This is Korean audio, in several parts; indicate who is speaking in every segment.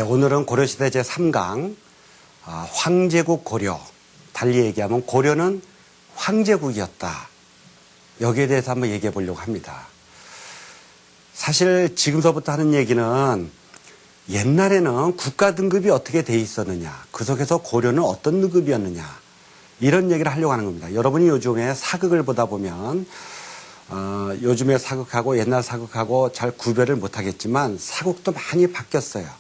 Speaker 1: 오늘은 고려시대 제3강 황제국 고려, 달리 얘기하면 고려는 황제국이었다. 여기에 대해서 한번 얘기해 보려고 합니다. 사실 지금서부터 하는 얘기는 옛날에는 국가 등급이 어떻게 돼 있었느냐, 그 속에서 고려는 어떤 등급이었느냐, 이런 얘기를 하려고 하는 겁니다. 여러분이 요즘에 사극을 보다 보면 요즘에 사극하고 옛날 사극하고 잘 구별을 못하겠지만 사극도 많이 바뀌었어요.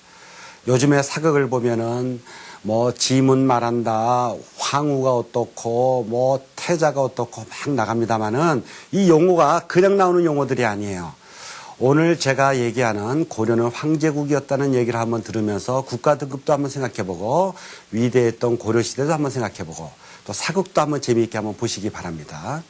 Speaker 1: 요즘에 사극을 보면은 뭐 지문 말한다, 황후가 어떻고 뭐 태자가 어떻고 막 나갑니다만은 이 용어가 그냥 나오는 용어들이 아니에요. 오늘 제가 얘기하는 고려는 황제국이었다는 얘기를 한번 들으면서 국가 등급도 한번 생각해보고 위대했던 고려시대도 한번 생각해보고 또 사극도 한번 재미있게 한번 보시기 바랍니다.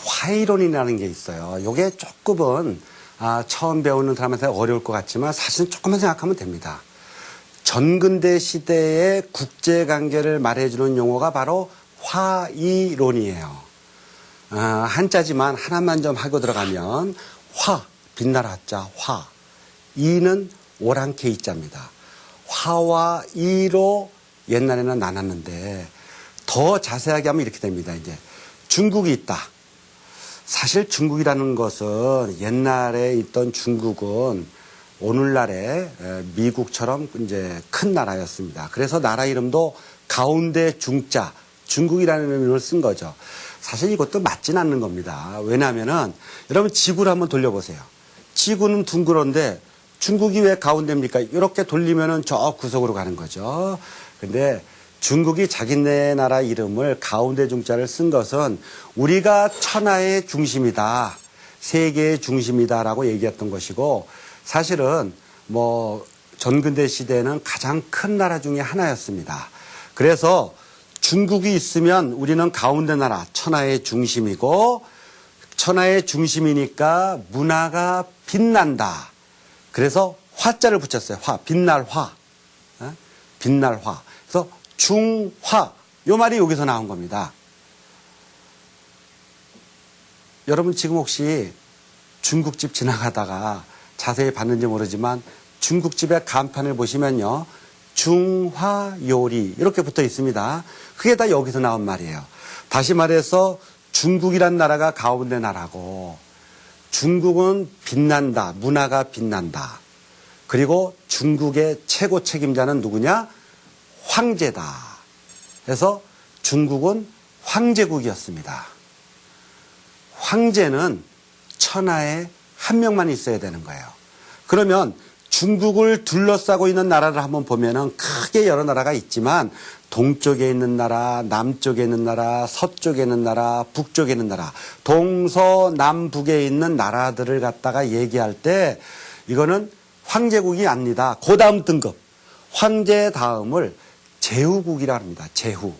Speaker 1: 화이론이라는 게 있어요. 이게 조금은 처음 배우는 사람한테 어려울 것 같지만 사실은 조금만 생각하면 됩니다. 전근대 시대의 국제관계를 말해주는 용어가 바로 화이론이에요. 한자지만 하나만 좀 하고 들어가면 화, 빛날 화자, 화. 이는 오랑캐 이자입니다. 화와 이로 옛날에는 나눴는데 더 자세하게 하면 이렇게 됩니다. 이제 중국이 있다. 사실 중국이라는 것은 옛날에 있던 중국은 오늘날의 미국처럼 이제 큰 나라였습니다. 그래서 나라 이름도 가운데 중자, 중국이라는 이름을 쓴 거죠. 사실 이것도 맞진 않는 겁니다. 왜냐하면은 여러분 지구를 한번 돌려보세요. 지구는 둥그런데 중국이 왜 가운데입니까? 이렇게 돌리면은 저 구석으로 가는 거죠. 근데 중국이 자기네 나라 이름을 가운데 중자를 쓴 것은 우리가 천하의 중심이다, 세계의 중심이다라고 얘기했던 것이고 사실은 뭐 전근대 시대에는 가장 큰 나라 중에 하나였습니다. 그래서 중국이 있으면 우리는 가운데 나라, 천하의 중심이고 천하의 중심이니까 문화가 빛난다. 그래서 화자를 붙였어요. 화, 빛날 화. 빛날 화. 그래서 중화, 요 말이 여기서 나온 겁니다. 여러분 지금 혹시 중국집 지나가다가 자세히 봤는지 모르지만 중국집의 간판을 보시면요, 중화요리 이렇게 붙어 있습니다. 그게 다 여기서 나온 말이에요. 다시 말해서 중국이란 나라가 가운데 나라고 중국은 빛난다, 문화가 빛난다. 그리고 중국의 최고 책임자는 누구냐? 황제다. 그래서 중국은 황제국이었습니다. 황제는 천하에 한 명만 있어야 되는 거예요. 그러면 중국을 둘러싸고 있는 나라를 한번 보면은 크게 여러 나라가 있지만 동쪽에 있는 나라, 남쪽에 있는 나라, 서쪽에 있는 나라, 북쪽에 있는 나라, 동서남북에 있는 나라들을 갖다가 얘기할 때 이거는 황제국이 아니다. 그 다음 등급. 황제 다음을 제후국이라 합니다. 제후.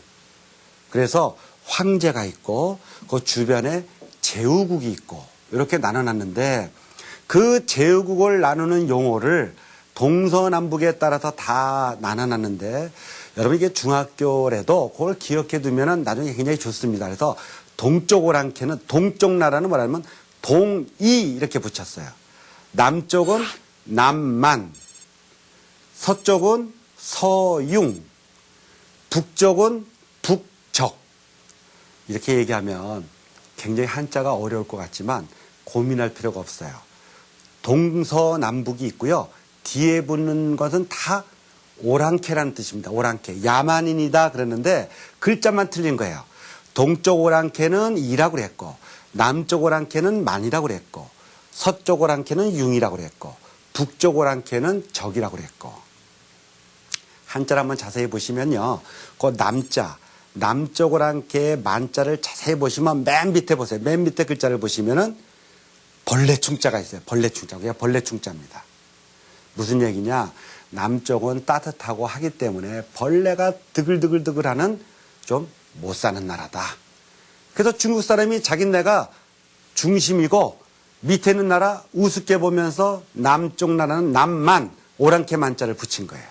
Speaker 1: 그래서 황제가 있고 그 주변에 제후국이 있고 이렇게 나눠놨는데 그 제후국을 나누는 용어를 동서남북에 따라서 다 나눠놨는데 여러분 이게 중학교라도 그걸 기억해 두면은 나중에 굉장히 좋습니다. 그래서 동쪽 오랑캐는 동쪽 나라는 뭐라면 동이 이렇게 붙였어요. 남쪽은 남만, 서쪽은 서융, 북쪽은 북적. 이렇게 얘기하면 굉장히 한자가 어려울 것 같지만 고민할 필요가 없어요. 동서남북이 있고요. 뒤에 붙는 것은 다 오랑캐라는 뜻입니다. 오랑캐. 야만인이다 그랬는데 글자만 틀린 거예요. 동쪽 오랑캐는 이라고 그랬고 남쪽 오랑캐는 만이라고 그랬고 서쪽 오랑캐는 융이라고 그랬고 북쪽 오랑캐는 적이라고 그랬고 한자를 한번 자세히 보시면요. 그 남자, 남쪽 오랑캐의 만자를 자세히 보시면 맨 밑에 보세요. 맨 밑에 글자를 보시면은 벌레 충자가 있어요. 벌레 충자. 그게 벌레 충자입니다. 무슨 얘기냐? 남쪽은 따뜻하고 하기 때문에 벌레가 드글드글드글하는 좀 못 사는 나라다. 그래서 중국 사람이 자기네가 중심이고 밑에 있는 나라 우습게 보면서 남쪽 나라는 남만 오랑캐 만자를 붙인 거예요.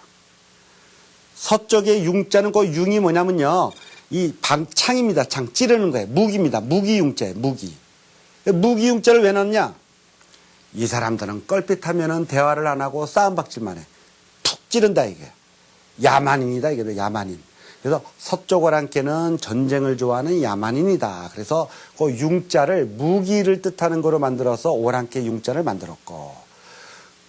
Speaker 1: 서쪽의 융자는 그 융이 뭐냐면요. 이 창입니다. 창 찌르는 거예요. 무기입니다. 무기융자예요. 무기. 무기융자를 왜 넣냐? 이 사람들은 껄핏하면은 대화를 안 하고 싸움박질만 해. 툭 찌른다 이게. 야만인이다 이게. 야만인. 그래서 서쪽 오랑캐는 전쟁을 좋아하는 야만인이다. 그래서 그 융자를 무기를 뜻하는 거로 만들어서 오랑캐 융자를 만들었고,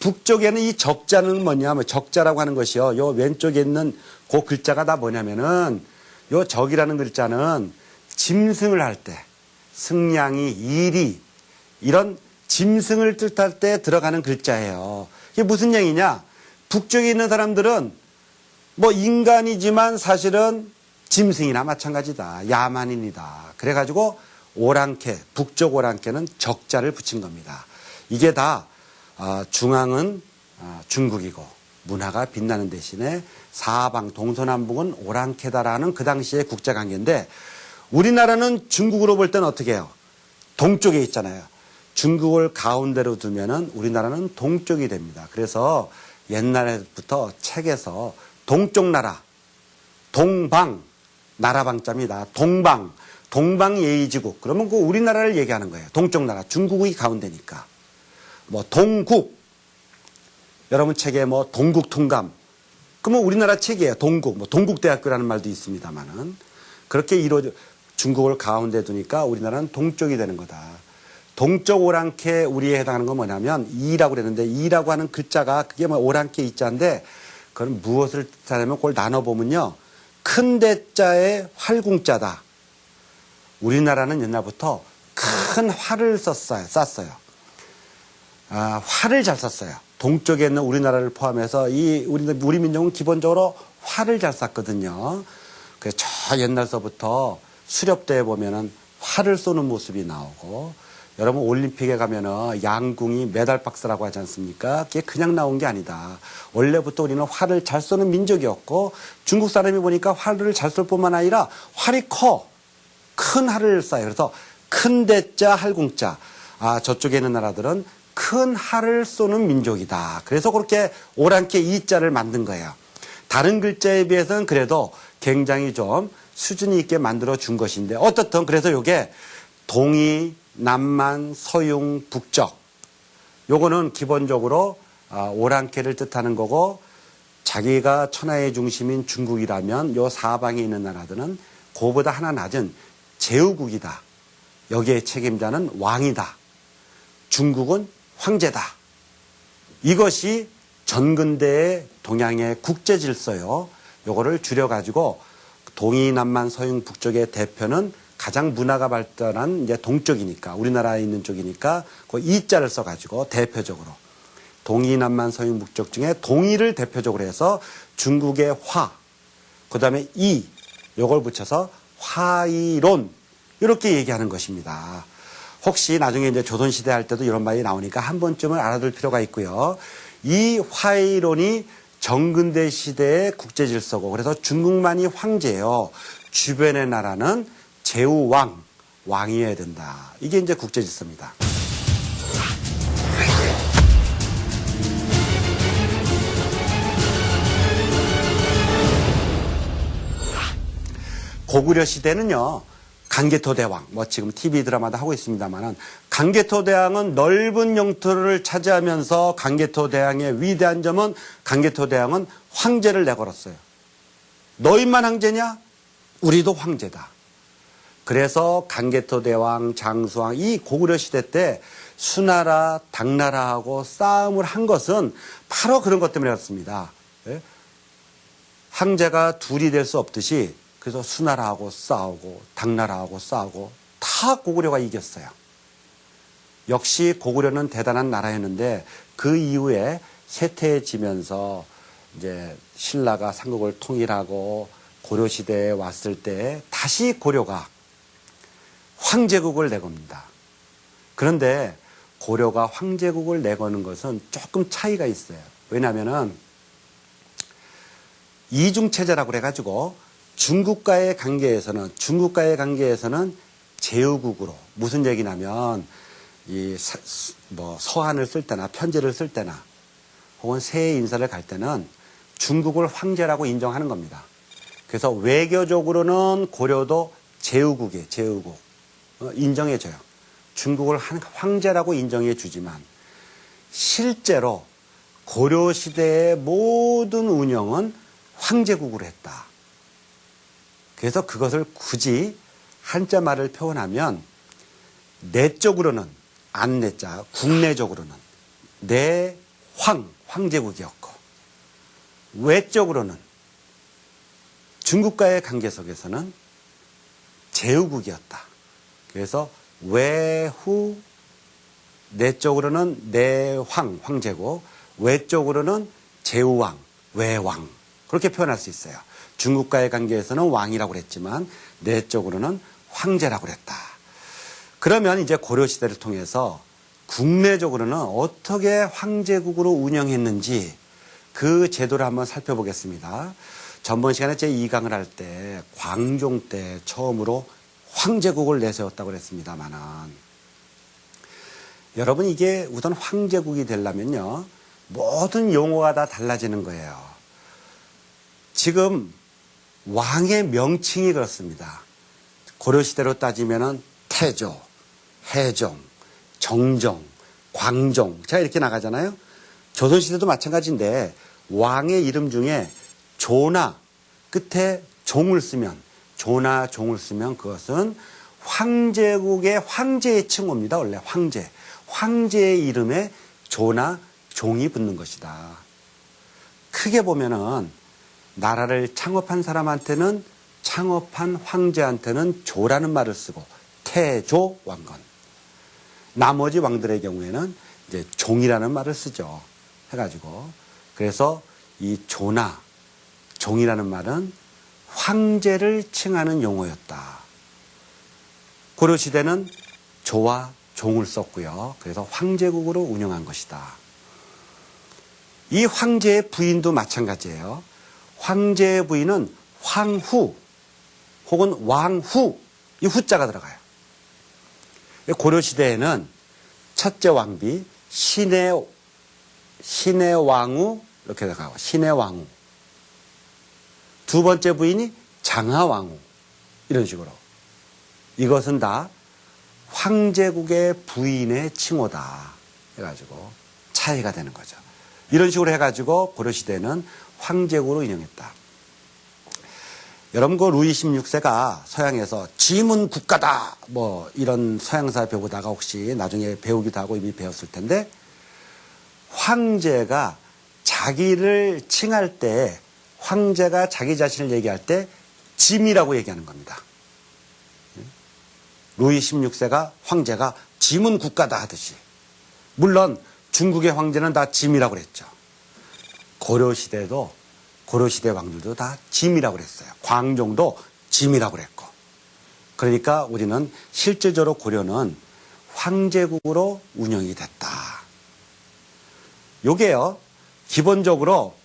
Speaker 1: 북쪽에는 이 적자는 뭐냐면, 적자라고 하는 것이요. 요 왼쪽에 있는 그 글자가 다 뭐냐면은, 요 적이라는 글자는 짐승을 할 때, 승냥이, 이리, 이런 짐승을 뜻할 때 들어가는 글자예요. 이게 무슨 얘기냐? 북쪽에 있는 사람들은 뭐 인간이지만 사실은 짐승이나 마찬가지다. 야만인이다. 그래가지고 오랑캐, 북쪽 오랑캐는 적자를 붙인 겁니다. 이게 다 중앙은 중국이고 문화가 빛나는 대신에 사방 동서남북은 오랑캐다라는 그 당시의 국제관계인데, 우리나라는 중국으로 볼 때는 어떻게 해요? 동쪽에 있잖아요. 중국을 가운데로 두면은 우리나라는 동쪽이 됩니다. 그래서 옛날부터 책에서 동쪽 나라, 동방, 나라방자입니다. 동방예의지국. 그러면 그 우리나라를 얘기하는 거예요. 동쪽 나라, 중국이 가운데니까. 뭐 동국, 여러분 책에 뭐 동국통감, 그러면 우리나라 책이에요. 동국, 뭐 동국대학교라는 말도 있습니다만은 그렇게 이루어져 중국을 가운데 두니까 우리나라는 동쪽이 되는 거다. 동쪽 오랑캐 우리에 해당하는 건 뭐냐면 이라고 그랬는데, 이라고 하는 글자가 그게 뭐 오랑캐 이자인데, 그건 무엇을 뜻하냐면 그걸 나눠보면요. 큰 대자에 활궁자다. 우리나라는 옛날부터 큰 활을 쐈어요. 활을 잘 쐈어요. 동쪽에 있는 우리나라를 포함해서 우리 민족은 기본적으로 활을 잘 쐈거든요. 그래서 저 옛날서부터 수렵대에 보면은 활을 쏘는 모습이 나오고, 여러분 올림픽에 가면은 양궁이 메달 박스라고 하지 않습니까? 그게 그냥 나온 게 아니다. 원래부터 우리는 활을 잘 쏘는 민족이었고, 중국 사람이 보니까 활을 잘 쏠 뿐만 아니라 활이 커. 큰 활을 쏴요. 그래서 큰 대자 활궁자. 저쪽에 있는 나라들은 큰 활을 쏘는 민족이다. 그래서 그렇게 오랑캐 이자를 만든 거예요. 다른 글자에 비해서는 그래도 굉장히 좀 수준이 있게 만들어 준 것인데, 어떻든 그래서 요게 동이, 남만, 서융, 북적, 요거는 기본적으로 오랑캐를 뜻하는 거고, 자기가 천하의 중심인 중국이라면 요 사방에 있는 나라들은 그보다 하나 낮은 제후국이다. 여기에 책임자는 왕이다. 중국은 황제다. 이것이 전근대의 동양의 국제 질서요. 요거를 줄여가지고 동이, 남만, 서융, 북쪽의 대표는 가장 문화가 발달한 이제 동쪽이니까, 우리나라에 있는 쪽이니까 그 이자를 써가지고 대표적으로 동이, 남만, 서융, 북쪽 중에 동이를 대표적으로 해서 중국의 화, 그 다음에 이, 요걸 붙여서 화이론, 이렇게 얘기하는 것입니다. 혹시 나중에 이제 조선시대 할 때도 이런 말이 나오니까 한 번쯤은 알아둘 필요가 있고요. 이 화이론이 정근대 시대의 국제 질서고, 그래서 중국만이 황제예요. 주변의 나라는 제후왕, 왕이어야 된다. 이게 이제 국제 질서입니다. 고구려 시대는요, 강개토 대왕, 뭐 지금 TV 드라마도 하고 있습니다만은, 강개토 대왕은 넓은 영토를 차지하면서 강개토 대왕의 위대한 점은 강개토 대왕은 황제를 내걸었어요. 너희만 황제냐? 우리도 황제다. 그래서 강개토 대왕, 장수왕, 이 고구려 시대 때 수나라, 당나라하고 싸움을 한 것은 바로 그런 것 때문이었습니다. 황제가 둘이 될 수 없듯이, 그래서 수나라하고 싸우고 당나라하고 싸우고 다 고구려가 이겼어요. 역시 고구려는 대단한 나라였는데, 그 이후에 쇠퇴해지면서 이제 신라가 삼국을 통일하고 고려 시대에 왔을 때 다시 고려가 황제국을 내겁니다. 그런데 고려가 황제국을 내거는 것은 조금 차이가 있어요. 왜냐하면은 이중체제라고 그래가지고 중국과의 관계에서는 제후국으로 무슨 얘기냐면 뭐 서한을 쓸 때나 편지를 쓸 때나 혹은 세해 인사를 갈 때는 중국을 황제라고 인정하는 겁니다. 그래서 외교적으로는 고려도 제후국이에요. 제후국. 인정해줘요. 중국을 황제라고 인정해 주지만 실제로 고려시대의 모든 운영은 황제국으로 했다. 그래서 그것을 굳이 한자말을 표현하면 내적으로는 안내자, 국내적으로는 황제국이었고 외적으로는 중국과의 관계 속에서는 제후국이었다. 그래서 외후 내적으로는 황제고 외적으로는 제후왕, 외왕 그렇게 표현할 수 있어요. 중국과의 관계에서는 왕이라고 그랬지만 내적으로는 황제라고 그랬다. 그러면 이제 고려시대를 통해서 국내적으로는 어떻게 황제국으로 운영했는지 그 제도를 한번 살펴보겠습니다. 전번 시간에 제 2강을 할 때 광종 때 처음으로 황제국을 내세웠다고 그랬습니다만은 여러분 이게 우선 황제국이 되려면요 모든 용어가 다 달라지는 거예요. 지금 왕의 명칭이 그렇습니다. 고려시대로 따지면은 태조, 해종, 정종, 광종 제가 이렇게 나가잖아요. 조선시대도 마찬가지인데 왕의 이름 중에 조나 끝에 종을 쓰면 조나 종을 쓰면 그것은 황제국의 황제의 칭호입니다. 원래 황제의 이름에 조나 종이 붙는 것이다. 크게 보면은 나라를 창업한 사람한테는 창업한 황제한테는 조라는 말을 쓰고 태조 왕건. 나머지 왕들의 경우에는 이제 종이라는 말을 쓰죠. 해가지고 그래서 이 조나 종이라는 말은 황제를 칭하는 용어였다. 고려시대는 조와 종을 썼고요. 그래서 황제국으로 운영한 것이다. 이 황제의 부인도 마찬가지예요. 황제의 부인은 황후 혹은 왕후 이 후자가 들어가요. 고려시대에는 첫째 왕비 신의 왕후 이렇게 들어가고 신의 왕후 두 번째 부인이 장하왕후 이런 식으로 이것은 다 황제국의 부인의 칭호다 해가지고 차이가 되는 거죠. 이런 식으로 해가지고 고려시대는 황제국으로 운영했다. 여러분 그 루이 16세가 서양에서 지문 국가다 뭐 이런 서양사 배우다가 혹시 나중에 배우기도 하고 이미 배웠을 텐데 황제가 자기를 칭할 때 황제가 자기 자신을 얘기할 때 짐이라고 얘기하는 겁니다. 루이 16세가 황제가 짐은 국가다 하듯이 물론 중국의 황제는 다 짐이라고 그랬죠. 고려시대 왕들도 다 짐이라고 그랬어요. 광종도 짐이라고 그랬고 그러니까 우리는 실제적으로 고려는 황제국으로 운영이 됐다. 요게요 기본적으로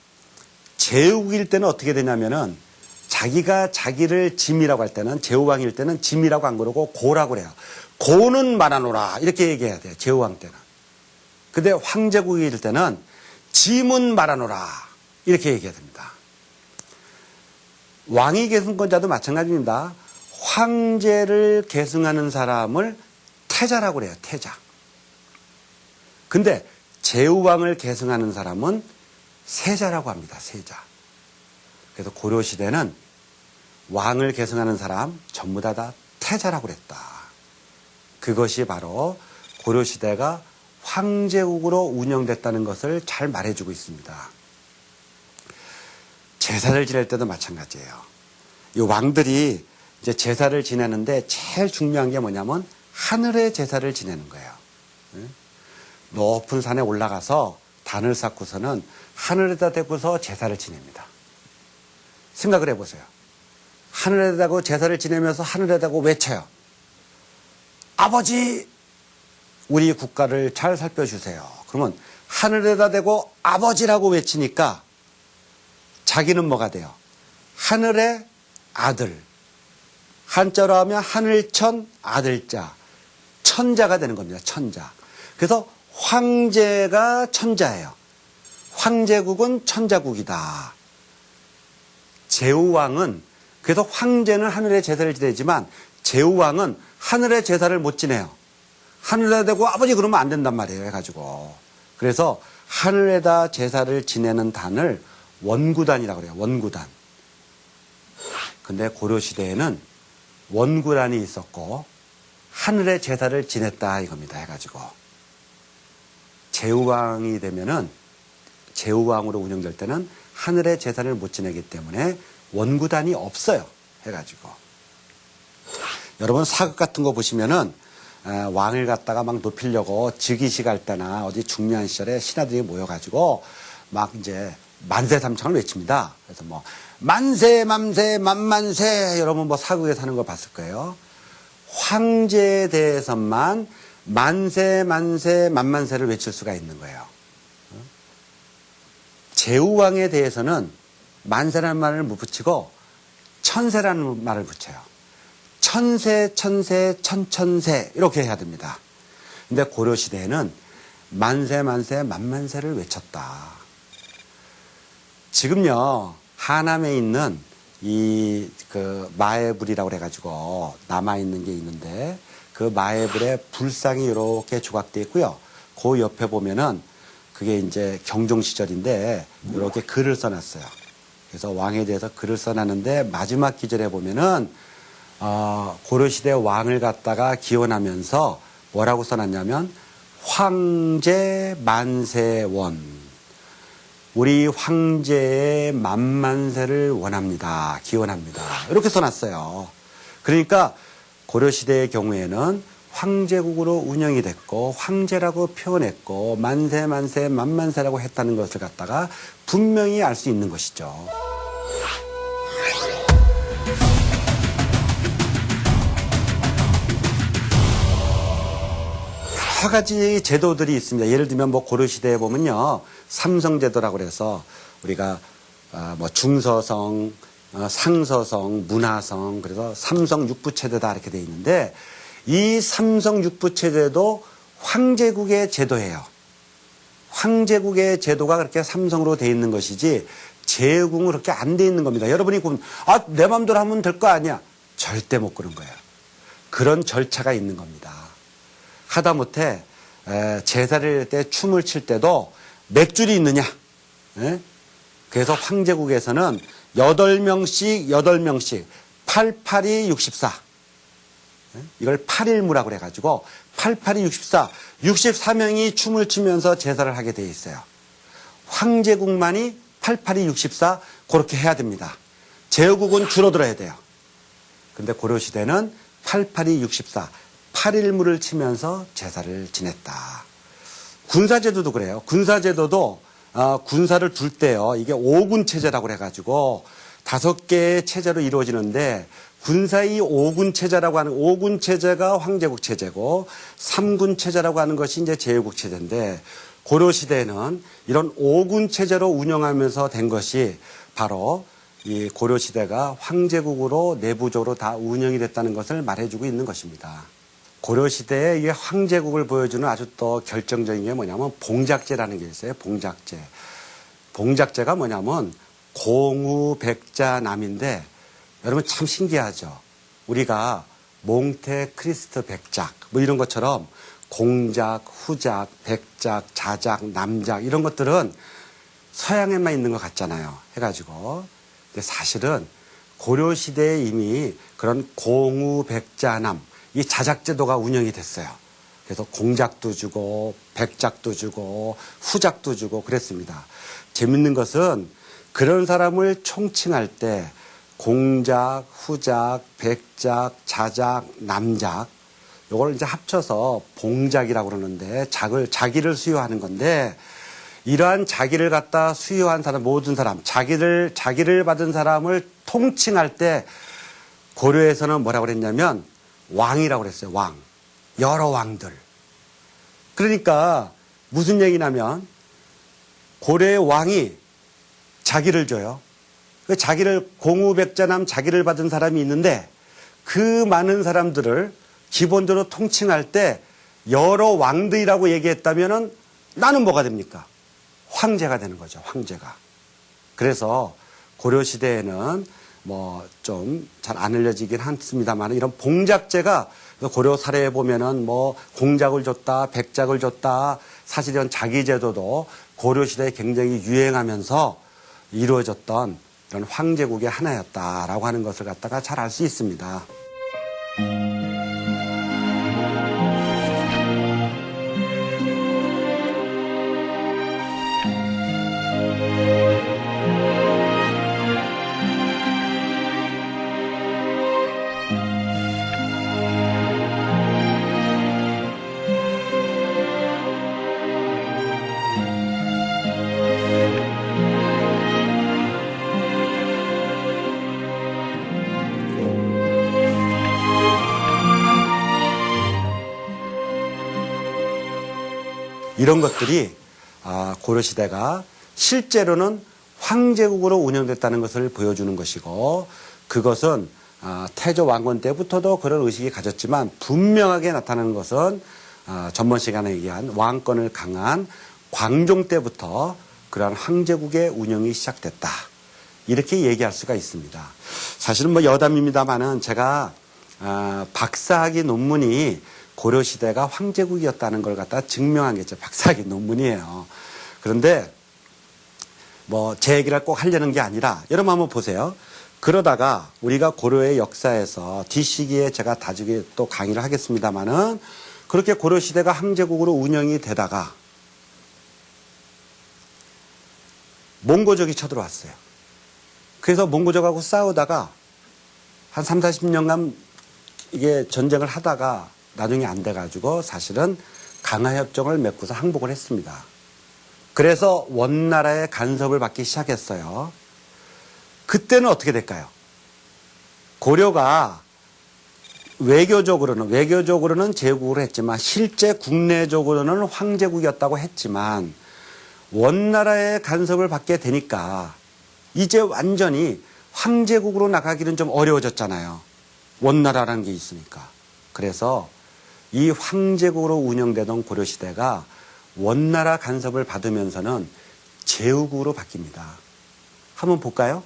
Speaker 1: 제후국일 때는 어떻게 되냐면은 자기가 자기를 짐이라고 할 때는 제후왕일 때는 짐이라고 안 그러고 고라고 그래요. 고는 말하노라 이렇게 얘기해야 돼요. 제후왕 때는. 근데 황제국일 때는 짐은 말하노라 이렇게 얘기해야 됩니다. 왕위 계승권자도 마찬가지입니다. 황제를 계승하는 사람을 태자라고 그래요. 태자. 근데 제후왕을 계승하는 사람은 세자라고 합니다. 세자. 그래서 고려시대는 왕을 계승하는 사람 전부 다 태자라고 그랬다. 그것이 바로 고려시대가 황제국으로 운영됐다는 것을 잘 말해주고 있습니다. 제사를 지낼 때도 마찬가지예요. 이 왕들이 이제 제사를 지내는데 제일 중요한 게 뭐냐면 하늘의 제사를 지내는 거예요. 높은 산에 올라가서 단을 쌓고서는 하늘에다 대고서 제사를 지냅니다. 생각을 해보세요. 하늘에다 대고 제사를 지내면서 하늘에다 대고 외쳐요. 아버지 우리 국가를 잘 살펴주세요. 그러면 하늘에다 대고 아버지라고 외치니까 자기는 뭐가 돼요? 하늘의 아들. 한자로 하면 하늘천 아들자. 천자가 되는 겁니다. 천자. 그래서 황제가 천자예요. 황제국은 천자국이다. 제후왕은, 그래서 황제는 하늘의 제사를 지내지만 제후왕은 하늘의 제사를 못 지내요. 하늘에다 대고 아버지 그러면 안 된단 말이에요. 해가지고. 그래서 하늘에다 제사를 지내는 단을 원구단이라고 그래요. 원구단. 근데 고려시대에는 원구단이 있었고 하늘의 제사를 지냈다 이겁니다. 해가지고. 제후왕이 되면은, 제후왕으로 운영될 때는 하늘의 제사를 못 지내기 때문에 원구단이 없어요. 해가지고. 여러분 사극 같은 거 보시면은 왕을 갖다가 막 높이려고 즉위식 할 때나 어디 중요한 시절에 신하들이 모여가지고 막 이제 만세삼창을 외칩니다. 그래서 뭐 만세 만세 만만세 여러분 뭐 사극에서 하는 걸 봤을 거예요. 황제에 대해서만 만세 만세 만만세를 외칠 수가 있는 거예요. 제후왕에 대해서는 만세라는 말을 못 붙이고 천세라는 말을 붙여요. 천세 천세 천천세 이렇게 해야 됩니다. 근데 고려시대에는 만세 만세 만만세를 외쳤다. 지금요 하남에 있는 이 그 마애불이라고 그래가지고 남아있는 게 있는데 그 마애불에 불상이 이렇게 조각되어 있고요. 그 옆에 보면은 그게 이제 경종 시절인데 이렇게 글을 써놨어요. 그래서 왕에 대해서 글을 써놨는데 마지막 기절에 보면은 고려시대 왕을 갖다가 기원하면서 뭐라고 써놨냐면 황제 만세원. 우리 황제의 만만세를 원합니다. 기원합니다. 이렇게 써놨어요. 그러니까 고려시대의 경우에는 황제국으로 운영이 됐고 황제라고 표현했고 만세 만세 만만세라고 했다는 것을 갖다가 분명히 알 수 있는 것이죠. 여러 가지 제도들이 있습니다. 예를 들면 뭐 고려시대에 보면요. 삼성제도라고 그래서 우리가 뭐 중서성, 상서성, 문화성 그래서 삼성 육부체제다 이렇게 돼 있는데 이 삼성 육부체제도 황제국의 제도예요. 황제국의 제도가 그렇게 삼성으로 돼 있는 것이지 제국은 그렇게 안 돼 있는 겁니다. 여러분이 보면 내 마음대로 하면 될 거 아니야. 절대 못 그런 거예요. 그런 절차가 있는 겁니다. 하다못해 제사를 할 때 춤을 칠 때도 몇 줄이 있느냐. 에? 그래서 황제국에서는 8명씩 88이 64. 이걸 8일무라고 그래가지고 88이 64. 64명이 춤을 추면서 제사를 하게 돼 있어요. 황제국만이 88이 64 그렇게 해야 됩니다. 제후국은 줄어들어야 돼요. 근데 고려시대는 88이 64. 8일무를 치면서 제사를 지냈다. 군사제도도 그래요. 군사제도도 군사를 둘 때요. 이게 5군 체제라고 그래가지고 5개의 체제로 이루어지는데 군사의 5군 체제라고 하는 5군 체제가 황제국 체제고 3군 체제라고 하는 것이 이제 제후국 체제인데 고려시대에는 이런 5군 체제로 운영하면서 된 것이 바로 이 고려시대가 황제국으로 내부적으로 다 운영이 됐다는 것을 말해주고 있는 것입니다. 고려시대에 이게 황제국을 보여주는 아주 또 결정적인 게 뭐냐면 봉작제라는 게 있어요. 봉작제. 봉작제가 뭐냐면 공우백자남인데 여러분 참 신기하죠. 우리가 몽테, 크리스트, 백작 뭐 이런 것처럼 공작, 후작, 백작, 자작, 남작 이런 것들은 서양에만 있는 것 같잖아요. 해가지고. 근데 사실은 고려시대에 이미 그런 공우백자남 이 자작제도가 운영이 됐어요. 그래서 공작도 주고 백작도 주고 후작도 주고 그랬습니다. 재밌는 것은 그런 사람을 총칭할 때 공작, 후작, 백작, 자작, 남작 이걸 이제 합쳐서 봉작이라고 그러는데 자기를 수요하는 건데 이러한 자기를 갖다 수요한 사람 모든 사람 자기를 받은 사람을 통칭할 때 고려에서는 뭐라고 그랬냐면 왕이라고 그랬어요. 왕. 여러 왕들. 그러니까 무슨 얘기냐면 고려의 왕이 자기를 줘요. 그 자기를 공우백자남 자기를 받은 사람이 있는데 그 많은 사람들을 기본적으로 통칭할 때 여러 왕들이라고 얘기했다면은 나는 뭐가 됩니까? 황제가 되는 거죠. 황제가. 그래서 고려 시대에는 뭐 좀 잘 안 알려지긴 않습니다만 이런 봉작제가 고려 사례에 보면은 뭐 공작을 줬다, 백작을 줬다. 사실 이런 자기제도도 고려 시대에 굉장히 유행하면서 이루어졌던 이런 황제국의 하나였다라고 하는 것을 갖다가 잘 알 수 있습니다. 이런 것들이 고려시대가 실제로는 황제국으로 운영됐다는 것을 보여주는 것이고 그것은 태조 왕건 때부터도 그런 의식이 가졌지만 분명하게 나타나는 것은 전번 시간에 얘기한 왕권을 강한 광종 때부터 그러한 황제국의 운영이 시작됐다. 이렇게 얘기할 수가 있습니다. 사실은 뭐 여담입니다만은 제가 박사학위 논문이 고려시대가 황제국이었다는 걸 갖다 증명한 게 제 박사학위 논문이에요. 그런데 뭐 제 얘기를 꼭 하려는 게 아니라 여러분 한번 보세요. 그러다가 우리가 고려의 역사에서 뒷시기에 제가 나중에 또 강의를 하겠습니다만은 그렇게 고려시대가 황제국으로 운영이 되다가 몽고족이 쳐들어왔어요. 그래서 몽고족하고 싸우다가 한 3, 40년간 이게 전쟁을 하다가 나중에 안 돼가지고 사실은 강화협정을 맺고서 항복을 했습니다. 그래서 원나라의 간섭을 받기 시작했어요. 그때는 어떻게 될까요? 고려가 외교적으로는 제국으로 했지만 실제 국내적으로는 황제국이었다고 했지만 원나라의 간섭을 받게 되니까 이제 완전히 황제국으로 나가기는 좀 어려워졌잖아요. 원나라라는 게 있으니까. 그래서 이 황제국으로 운영되던 고려시대가 원나라 간섭을 받으면서는 제후국으로 바뀝니다. 한번 볼까요?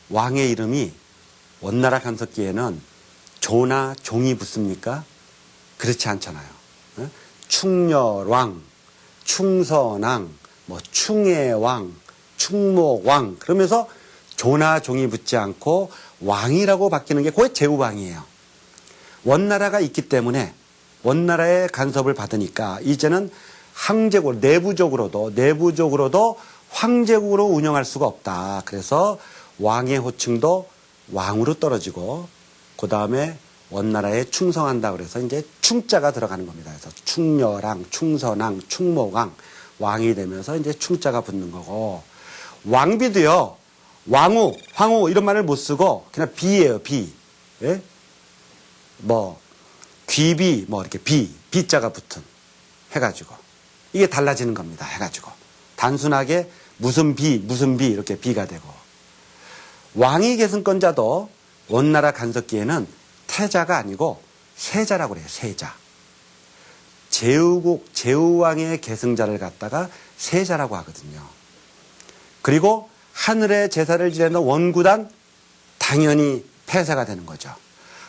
Speaker 1: 왕의 이름이 원나라 간섭기에는 조나 종이 붙습니까? 그렇지 않잖아요. 충렬왕, 충선왕, 뭐 충해왕, 충목왕 그러면서 조나 종이 붙지 않고 왕이라고 바뀌는 게 거의 제후왕이에요. 원나라가 있기 때문에 원나라의 간섭을 받으니까 이제는 황제국 내부적으로도 황제국으로 운영할 수가 없다. 그래서 왕의 호칭도 왕으로 떨어지고 그 다음에 원나라에 충성한다 그래서 이제 충자가 들어가는 겁니다. 그래서 충렬왕, 충선왕, 충목왕 왕이 되면서 이제 충자가 붙는 거고 왕비도요. 왕후, 황후 이런 말을 못 쓰고 그냥 비예요. 비. 예? 뭐 귀비 뭐 이렇게 비자가 붙은 해가지고 이게 달라지는 겁니다. 해가지고 단순하게 무슨 비 이렇게 비가 되고 왕위 계승권자도 원나라 간섭기에는 태자가 아니고 세자라고 그래요. 세자. 제후왕의 계승자를 갖다가 세자라고 하거든요. 그리고 하늘의 제사를 지내는 원구단 당연히 폐사가 되는 거죠.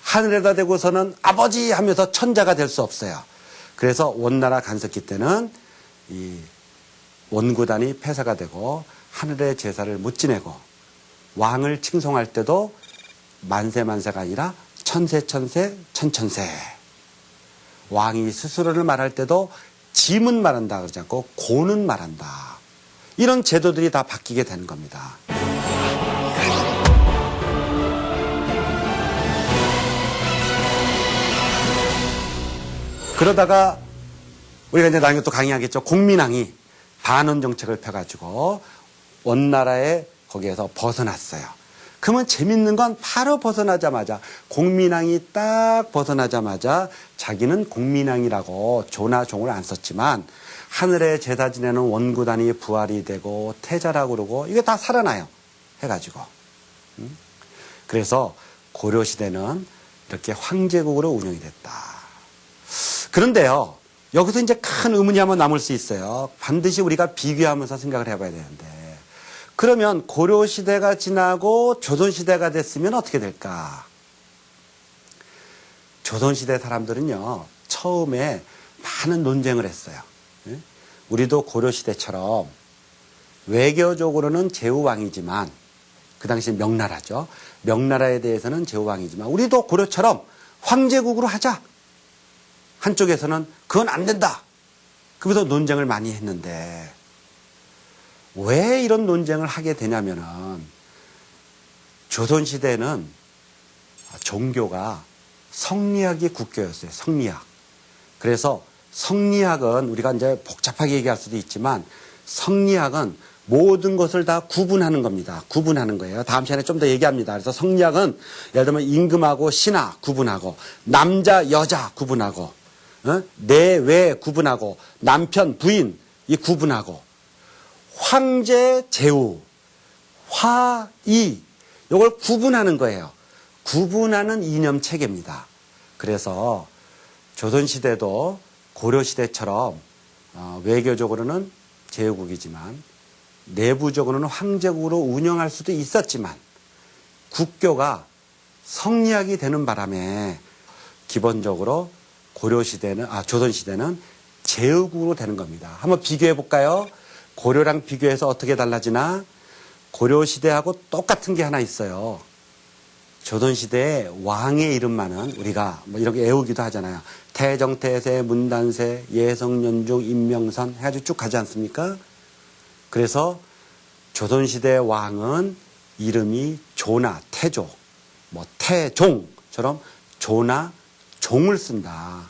Speaker 1: 하늘에다 대고서는 아버지 하면서 천자가 될 수 없어요. 그래서 원나라 간섭기 때는 이 원구단이 폐사가 되고 하늘의 제사를 못 지내고 왕을 칭송할 때도 만세가 아니라 천세 왕이 스스로를 말할 때도 짐은 말한다 그러지 않고 고는 말한다. 이런 제도들이 다 바뀌게 되는 겁니다. 그러다가 우리가 이제 나중에 또 강의하겠죠. 공민왕이 반원 정책을 펴가지고 원나라에 거기에서 벗어났어요. 그러면 재밌는 건 바로 벗어나자마자 공민왕이 딱 벗어나자마자 자기는 공민왕이라고 조나 종을 안 썼지만 하늘에 제사 지내는 원구단이 부활이 되고 태자라고 그러고 이게 다 살아나요. 해가지고. 그래서 고려시대는 이렇게 황제국으로 운영이 됐다. 그런데요. 여기서 이제 큰 의문이 한번 남을 수 있어요. 반드시 우리가 비교하면서 생각을 해봐야 되는데 그러면 고려시대가 지나고 조선시대가 됐으면 어떻게 될까? 조선시대 사람들은요. 처음에 많은 논쟁을 했어요. 우리도 고려시대처럼 외교적으로는 제후왕이지만 그 당시 명나라죠. 명나라에 대해서는 제후왕이지만 우리도 고려처럼 황제국으로 하자. 한쪽에서는 그건 안 된다. 그래서 논쟁을 많이 했는데 왜 이런 논쟁을 하게 되냐면은 조선시대는 종교가 성리학이 국교였어요. 성리학. 그래서 성리학은 우리가 이제 복잡하게 얘기할 수도 있지만 성리학은 모든 것을 다 구분하는 겁니다. 구분하는 거예요. 다음 시간에 좀 더 얘기합니다. 그래서 성리학은 예를 들면 임금하고 신하 구분하고 남자 여자 구분하고 내외 구분하고 남편 부인 이 구분하고 황제 제후 화이 이걸 구분하는 거예요. 구분하는 이념 체계입니다. 그래서 조선시대도 고려시대처럼 외교적으로는 제후국이지만 내부적으로는 황제국으로 운영할 수도 있었지만 국교가 성리학이 되는 바람에 기본적으로 조선시대는 제후국으로 되는 겁니다. 한번 비교해 볼까요? 고려랑 비교해서 어떻게 달라지나? 고려시대하고 똑같은 게 하나 있어요. 조선시대의 왕의 이름만은 우리가 뭐 이렇게 애우기도 하잖아요. 태정태세, 문단세, 예성연중, 임명선 해가지고 쭉 가지 않습니까? 그래서 조선시대 왕은 이름이 조나, 태조, 뭐 태종처럼 조나, 종을 쓴다.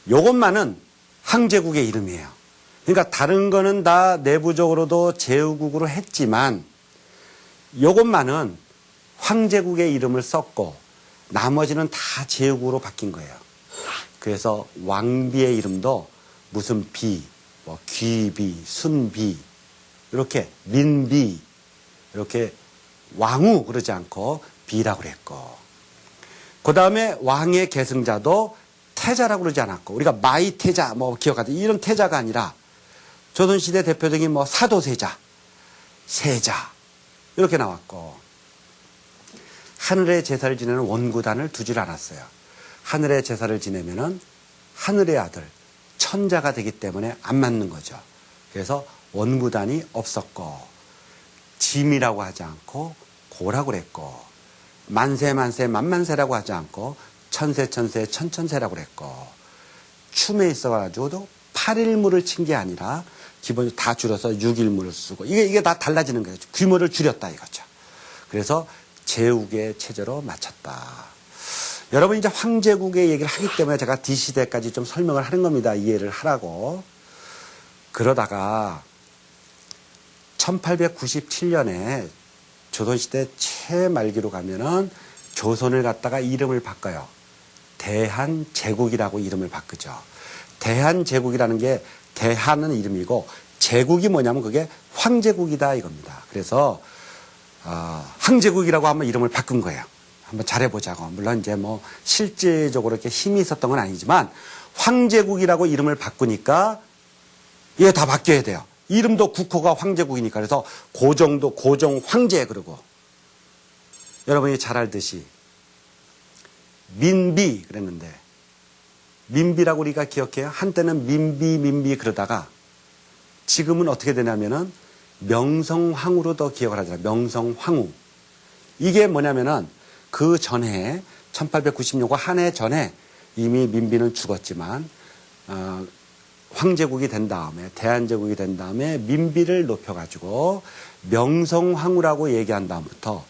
Speaker 1: 요것만은 황제국의 이름이에요. 그러니까 다른 거는 다 내부적으로도 제후국으로 했지만 요것만은 황제국의 이름을 썼고 나머지는 다 제후국으로 바뀐 거예요. 그래서 왕비의 이름도 무슨 비, 뭐 귀비, 순비 이렇게 민비 이렇게 왕후 그러지 않고 비라고 그랬고 그 다음에 왕의 계승자도 태자라고 그러지 않았고 우리가 마이태자 뭐 기억하듯 이런 태자가 아니라 조선시대 대표적인 뭐 사도세자, 세자 이렇게 나왔고 하늘의 제사를 지내는 원구단을 두질 않았어요. 하늘의 제사를 지내면은 하늘의 아들 천자가 되기 때문에 안 맞는 거죠. 그래서 원구단이 없었고 짐이라고 하지 않고 고라고 그랬고 만세 만세라고 하지 않고 천세 천천세라고 그랬고 춤에 있어가지고도 8일무를 친 게 아니라 기본적으로 다 줄여서 6일무를 쓰고 이게 다 달라지는 거예요. 규모를 줄였다 이거죠. 그래서 제후국의 체제로 맞췄다. 여러분 이제 황제국의 얘기를 하기 때문에 제가 D시대까지 좀 설명을 하는 겁니다. 이해를 하라고. 그러다가 1897년에 조선시대 최말기로 가면은 조선을 갖다가 이름을 바꿔요. 대한제국이라고 이름을 바꾸죠. 대한제국이라는 게 대한은 이름이고 제국이 뭐냐면 그게 황제국이다 이겁니다. 그래서 황제국이라고 한번 이름을 바꾼 거예요. 한번 잘해보자고. 물론 이제 뭐 실질적으로 이렇게 힘이 있었던 건 아니지만 황제국이라고 이름을 바꾸니까 이게 다 바뀌어야 돼요. 이름도 국호가 황제국이니까. 그래서 고정도 고정 황제 그러고 여러분이 잘 알듯이 민비 그랬는데 민비라고 우리가 기억해요. 한때는 민비 그러다가 지금은 어떻게 되냐면은 명성황후로 더 기억을 하잖아요. 명성황후. 이게 뭐냐면은 그 전에 1896년 한 해 전에 이미 민비는 죽었지만 황제국이 된 다음에 대한제국이 된 다음에 민비를 높여가지고 명성황후라고 얘기한 다음부터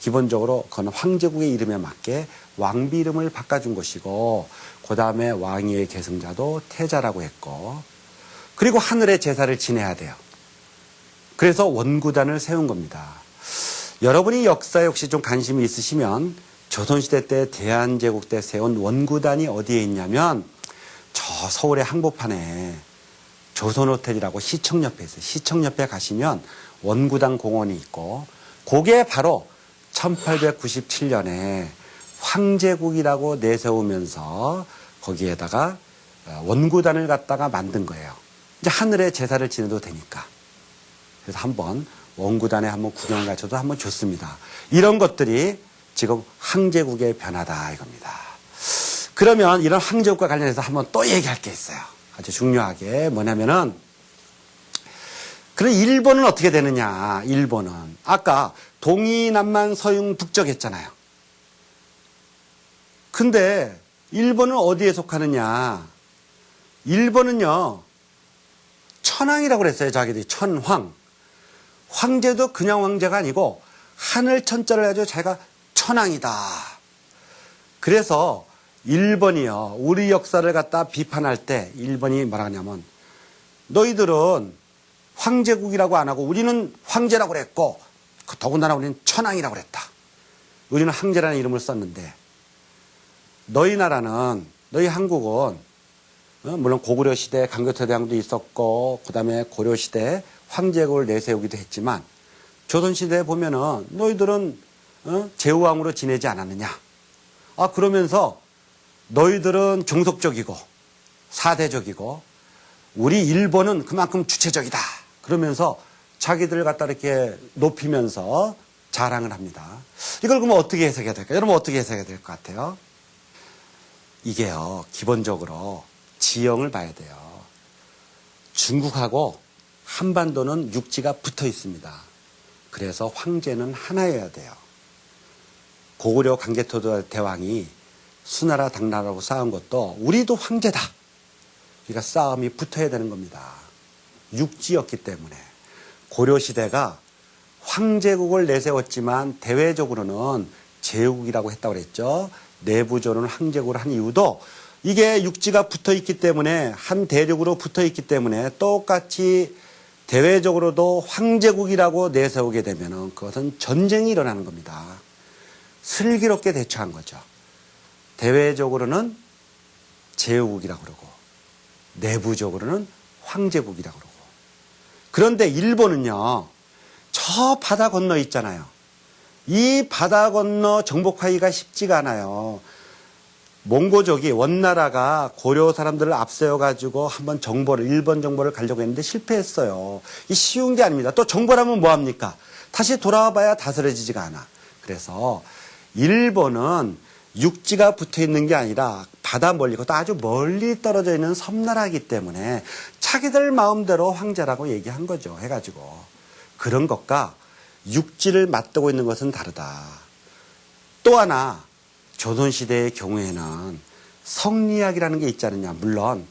Speaker 1: 기본적으로 그건 황제국의 이름에 맞게 왕비 이름을 바꿔준 것이고 그 다음에 왕위의 계승자도 태자라고 했고 그리고 하늘의 제사를 지내야 돼요. 그래서 원구단을 세운 겁니다. 여러분이 역사에 혹시 좀 관심이 있으시면 조선시대 때 대한제국 때 세운 원구단이 어디에 있냐면 저 서울의 항복판에 조선호텔이라고 시청 옆에 있어요. 시청 옆에 가시면 원구단 공원이 있고 그게 바로 1897년에 황제국이라고 내세우면서 거기에다가 원구단을 갖다가 만든 거예요. 이제 하늘에 제사를 지내도 되니까. 그래서 한번 원구단에 한번 구경 가셔도 한번 좋습니다. 이런 것들이 지금 황제국의 변화다 이겁니다. 그러면 이런 황제국과 관련해서 한번 또 얘기할 게 있어요. 아주 중요하게 뭐냐면은 그럼 일본은 어떻게 되느냐. 일본은 아까 동이남만 서융 북적 했잖아요. 근데 일본은 어디에 속하느냐. 일본은요 천황이라고 그랬어요. 자기들이 천황. 황제도 그냥 황제가 아니고 하늘 천자를 가지고 자기가 천황이다. 그래서 일본이요 우리 역사를 갖다 비판할 때 일본이 뭐라 하냐면 너희들은 황제국이라고 안 하고 우리는 황제라고 그랬고 더군다나 우리는 천황이라고 그랬다. 우리는 황제라는 이름을 썼는데 너희 나라는 너희 한국은 물론 고구려 시대 강교토대왕도 있었고 그다음에 고려 시대 황제국을 내세우기도 했지만 조선 시대에 보면은 너희들은 제후왕으로 지내지 않았느냐. 아 그러면서 너희들은 종속적이고 사대적이고 우리 일본은 그만큼 주체적이다. 그러면서 자기들을 갖다 이렇게 높이면서 자랑을 합니다. 이걸 그러면 어떻게 해석해야 될까요? 여러분 어떻게 해석해야 될 것 같아요? 이게요 기본적으로 지형을 봐야 돼요. 중국하고 한반도는 육지가 붙어 있습니다. 그래서 황제는 하나여야 돼요. 고구려 강개토대왕이 수나라 당나라하고 싸운 것도 우리도 황제다. 그러니까 싸움이 붙어야 되는 겁니다. 육지였기 때문에. 고려시대가 황제국을 내세웠지만 대외적으로는 제국이라고 했다고 그랬죠. 내부적으로는 황제국을 한 이유도 이게 육지가 붙어 있기 때문에 한 대륙으로 붙어 있기 때문에 똑같이 대외적으로도 황제국이라고 내세우게 되면 그것은 전쟁이 일어나는 겁니다. 슬기롭게 대처한 거죠. 대외적으로는 제후국이라고 그러고 내부적으로는 황제국이라고 그러고. 그런데 일본은요. 저 바다 건너 있잖아요. 이 바다 건너 정복하기가 쉽지가 않아요. 몽고족이 원나라가 고려 사람들을 앞세워가지고 한번 일본 정보를 가려고 했는데 실패했어요. 이 쉬운 게 아닙니다. 또 정보라면 뭐합니까? 다시 돌아와 봐야 다스려지지가 않아. 그래서 일본은 육지가 붙어 있는 게 아니라 바다 멀리, 그것도 아주 멀리 떨어져 있는 섬나라이기 때문에 자기들 마음대로 황제라고 얘기한 거죠. 해가지고. 그런 것과 육지를 맞대고 있는 것은 다르다. 또 하나, 조선시대의 경우에는 성리학이라는 게 있지 않느냐. 물론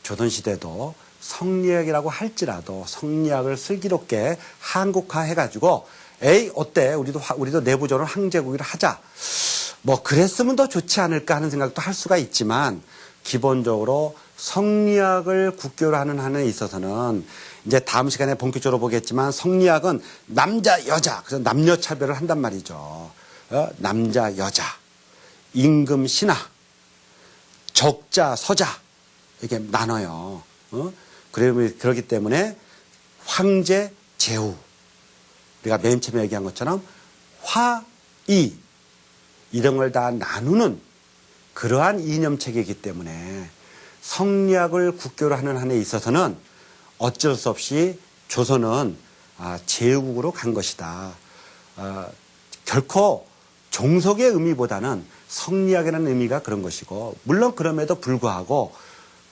Speaker 1: 조선시대도 성리학이라고 할지라도 성리학을 슬기롭게 한국화 해가지고 에이 어때 우리도 내부적으로 황제국이라 하자. 뭐 그랬으면 더 좋지 않을까 하는 생각도 할 수가 있지만 기본적으로 성리학을 국교로 하는 한에 있어서는 이제 다음 시간에 본격적으로 보겠지만 성리학은 남자 여자 그래서 남녀 차별을 한단 말이죠. 남자 여자 임금 신하 적자 서자 이렇게 나눠요. 그러기 때문에 황제 제후 우리가 맨 처음에 얘기한 것처럼 화이 이런 걸 다 나누는 그러한 이념체계이기 때문에 성리학을 국교로 하는 한에 있어서는 어쩔 수 없이 조선은 제후국으로 간 것이다. 결코 종속의 의미보다는 성리학이라는 의미가 그런 것이고 물론 그럼에도 불구하고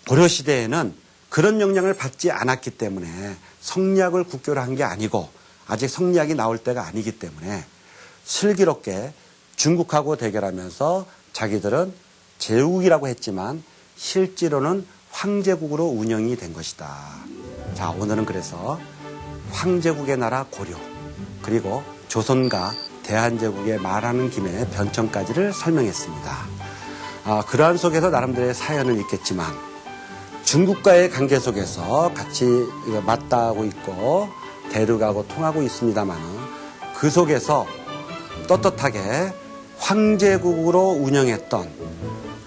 Speaker 1: 고려시대에는 그런 영향을 받지 않았기 때문에 성리학을 국교로 한 게 아니고 아직 성리학이 나올 때가 아니기 때문에 슬기롭게 중국하고 대결하면서 자기들은 제국이라고 했지만 실제로는 황제국으로 운영이 된 것이다. 자, 오늘은 그래서 황제국의 나라 고려 그리고 조선과 대한제국의 말하는 김에 변천까지를 설명했습니다. 그러한 속에서 나름대로의 사연은 있겠지만 중국과의 관계 속에서 같이 맞닿고 있고 대륙하고 통하고 있습니다만 그 속에서 떳떳하게 황제국으로 운영했던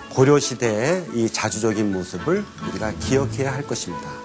Speaker 1: 고려시대의 이 자주적인 모습을 우리가 기억해야 할 것입니다.